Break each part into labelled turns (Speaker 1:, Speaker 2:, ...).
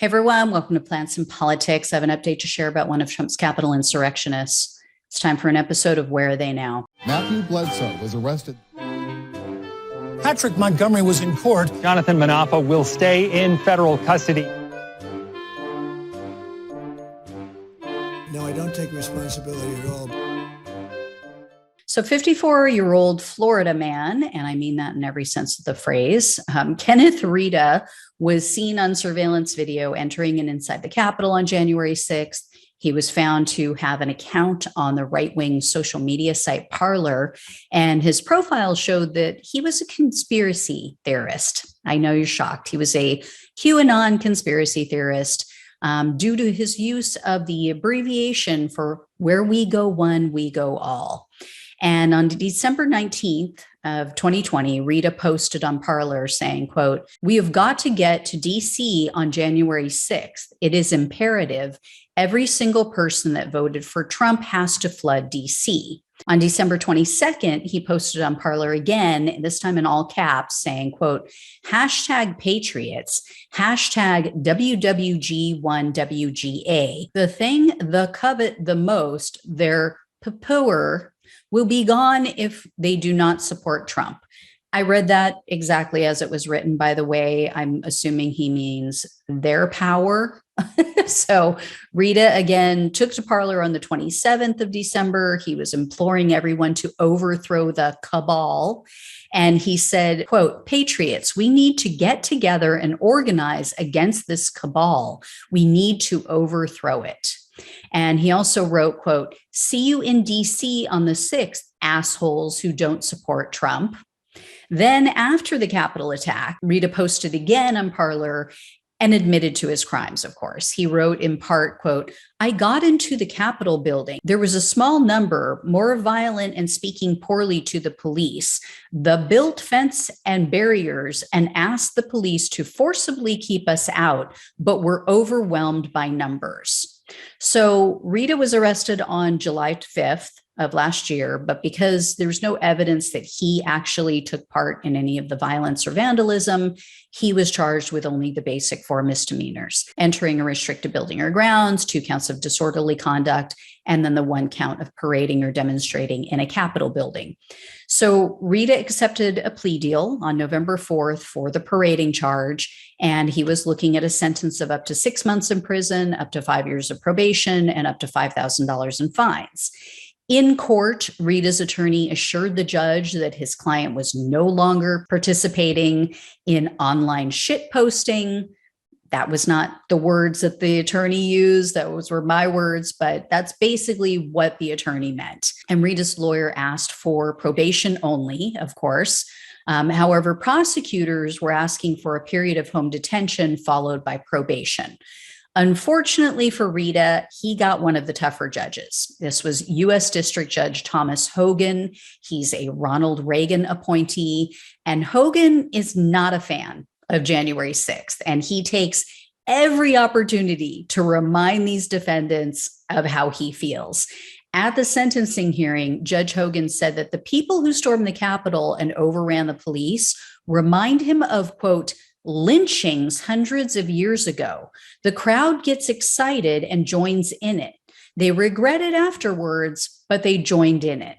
Speaker 1: Hey everyone, welcome to Plants and Politics. I have an update to share about one of Trump's Capitol insurrectionists. It's time for an episode of Where Are They Now?
Speaker 2: Matthew Bledsoe was arrested.
Speaker 3: Patrick Montgomery was in court.
Speaker 4: Jonathan Manapa will stay in federal custody.
Speaker 3: No, I don't take responsibility at all.
Speaker 1: So 54-year-old Florida man, and I mean that in every sense of the phrase, Kenneth Reda was seen on surveillance video entering and inside the Capitol on January 6th. He was found to have an account on the right-wing social media site Parler, and his profile showed that he was a conspiracy theorist. I know you're shocked. He was a QAnon conspiracy theorist due to his use of the abbreviation for where we go one, we go all. And on December 19th of 2020, Reda posted on Parler saying, quote, "We have got to get to DC on January 6th. It is imperative. Every single person that voted for Trump has to flood DC." On December 22nd, he posted on Parler again, this time in all caps, saying, quote, "Hashtag Patriots, hashtag WWG1WGA. The thing the covet the most, their pooer will be gone if they do not support Trump." I read that exactly as it was written, by the way. I'm assuming he means their power. So Reda again took to Parler on the 27th of December. He was imploring everyone to overthrow the cabal. And he said, quote, "Patriots, we need to get together and organize against this cabal. We need to overthrow it." And he also wrote, quote, "See you in DC on the 6th, assholes who don't support Trump." Then after the Capitol attack, Reda posted again on Parler and admitted to his crimes, of course. He wrote in part, quote, "I got into the Capitol building. There was a small number, more violent and speaking poorly to the police. The built fence and barriers and asked the police to forcibly keep us out, but were overwhelmed by numbers." So Reda was arrested on July 5th of last year, but because there's no evidence that he actually took part in any of the violence or vandalism, he was charged with only the basic 4 misdemeanors: entering a restricted building or grounds, 2 counts of disorderly conduct, and then the 1 count of parading or demonstrating in a Capitol building. So Reda accepted a plea deal on November 4th for the parading charge, and he was looking at a sentence of up to 6 months in prison, up to 5 years of probation, and up to $5,000 in fines. In court, Reda's attorney assured the judge that his client was no longer participating in online shitposting. That was not the words that the attorney used. Those were my words, but that's basically what the attorney meant. And Reda's lawyer asked for probation only, of course. However, prosecutors were asking for a period of home detention followed by probation. Unfortunately for Reda, he got one of the tougher judges. This was U.S. District Judge Thomas Hogan. He's a Ronald Reagan appointee, and Hogan is not a fan of January 6th, and he takes every opportunity to remind these defendants of how he feels. At the sentencing hearing, Judge Hogan said that the people who stormed the Capitol and overran the police remind him of, quote, "lynchings hundreds of years ago. The crowd gets excited and joins in it. They regret it afterwards, but they joined in it."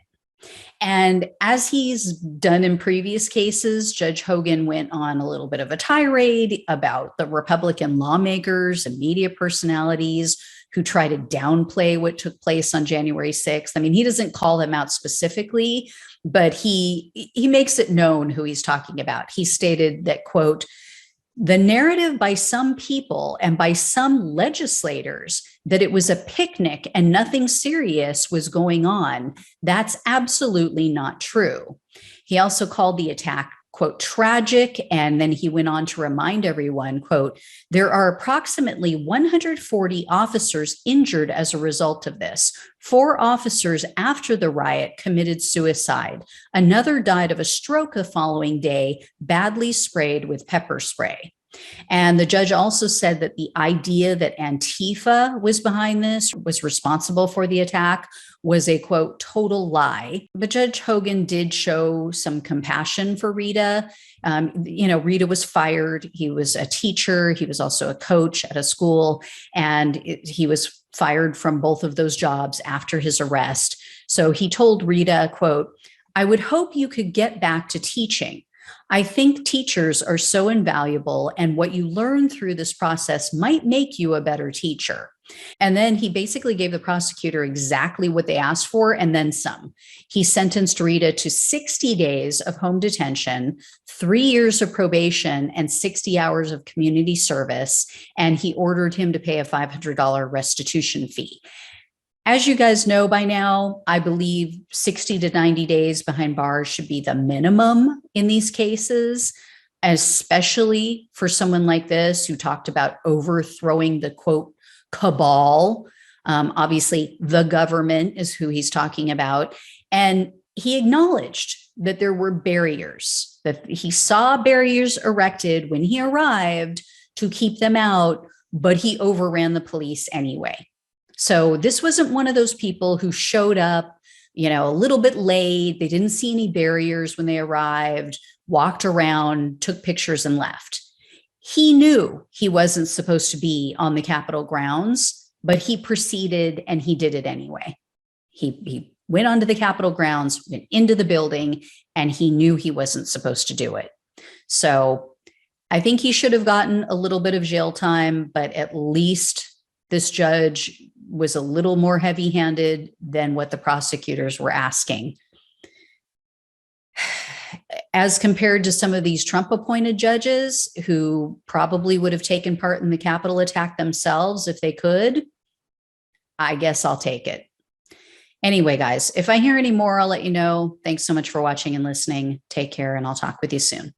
Speaker 1: And as he's done in previous cases, Judge Hogan went on a little bit of a tirade about the Republican lawmakers and media personalities who try to downplay what took place on January 6th. I mean, he doesn't call them out specifically, but he makes it known who he's talking about. He stated that, quote, "The narrative by some people and by some legislators that it was a picnic and nothing serious was going on, that's absolutely not true." He also called the attack, quote, "tragic," and then he went on to remind everyone, quote, "There are approximately 140 officers injured as a result of this. 4 officers after the riot committed suicide. Another died of a stroke the following day, badly sprayed with pepper spray." And the judge also said that the idea that Antifa was behind this, was responsible for the attack, was a quote, total lie. But Judge Hogan did show some compassion for Reda. Reda was fired. He was a teacher. He was also a coach at a school, and he was fired from both of those jobs after his arrest. So he told Reda, quote, "I would hope you could get back to teaching. I think teachers are so invaluable, and what you learn through this process might make you a better teacher." And then he basically gave the prosecutor exactly what they asked for and then some. He sentenced Reda to 60 days of home detention, 3 years of probation, and 60 hours of community service. And he ordered him to pay a $500 restitution fee. As you guys know by now, I believe 60 to 90 days behind bars should be the minimum in these cases, especially for someone like this who talked about overthrowing the quote cabal. Obviously, the government is who he's talking about. And he acknowledged that there were barriers, that he saw barriers erected when he arrived to keep them out, but he overran the police anyway. So this wasn't one of those people who showed up, a little bit late. They didn't see any barriers when they arrived, walked around, took pictures, and left. He knew he wasn't supposed to be on the Capitol grounds, but he proceeded and he did it anyway. He went onto the Capitol grounds, went into the building, and he knew he wasn't supposed to do it. So I think he should have gotten a little bit of jail time, but at least this judge was a little more heavy-handed than what the prosecutors were asking. As compared to some of these Trump-appointed judges who probably would have taken part in the Capitol attack themselves if they could, I guess I'll take it. Anyway, guys, if I hear any more, I'll let you know. Thanks so much for watching and listening. Take care, and I'll talk with you soon.